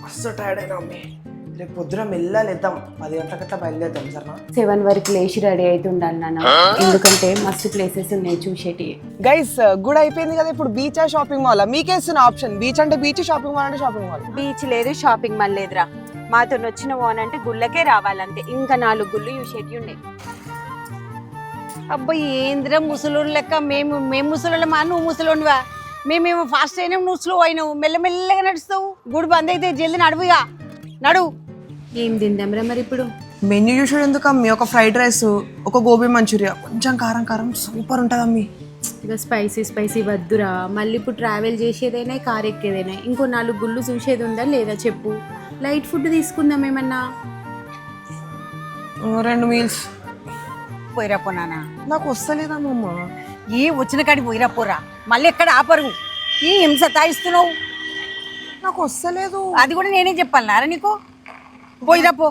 మస్తు టైర్డ్ అయినా అమ్మి. రేపు పొద్దున మెల్లలేద్దాం, 10 గంటలకట్లా బయలుదేద్దాం సరేనా? 7 వరకు లేచి రెడీ అవుతుండాలి నాన్న, ఎందుకంటే మస్తు ప్లేసెస్ ఉన్నాయి చూసేటి. గైస్ గుడ్ అయిపోయింది కదా, ఇప్పుడు బీచ్ ఆ షాపింగ్ మాల్? మీకేస్తున్న ఆప్షన్, బీచ్ అంటే బీచ్, షాపింగ్ మాల్ అంటే షాపింగ్ మాల్. బీచ్ లేదు, షాపింగ్ మాల్ లేదురా. మాతో వచ్చిన ఓనంటే గుళ్ళకే రావాలంతే, ఇంకా 4 గుళ్ళు చూసేటి ఉన్నాయి. అబ్బాయి ఏంద్రా ముసలోడు లెక్క, మేము ముసలోళ్ళమా, నువ్వు ముసలోనివా? మేమేమో ఫాస్ట్ అయినావు, నువ్వు స్లో అయినావు, మెల్లమెల్లగా నడుస్తావు. గుడి బంద్ అయితే జల్దీ నడువుగా, నడువు. ఏం తిందాంరా మరి ఇప్పుడు? మెన్యూ చూసాడు ఎందుకు అమ్మి? ఒక ఫ్రైడ్ రైస్, ఒక గోబీ మంచూరియా, కొంచెం కారం కారం, సూపర్ ఉంటుంది అమ్మి. ఇక స్పైసీ వద్దురా. మళ్ళీ ఇప్పుడు ట్రావెల్ చేసేదైనా, కార్ ఎక్కేదైనా, ఇంకో 4 గుళ్ళు చూసేది ఉందా లేదా చెప్పు. లైట్ ఫుడ్ తీసుకుందాం ఏమన్నా. 2 మీల్స్ పోయిరా పోనానా, నాకు వస్తలేదమ్మమ్మ. ఏ వచ్చిన కాడికి పోయిరా పోరా, మళ్ళీ ఎక్కడ ఆపరు. ఈ హింస తాయిస్తున్నావు, నాకు వస్తలేదు. అది కూడా నేనే చెప్పాలన్నారా నీకు? పోయిరా పో.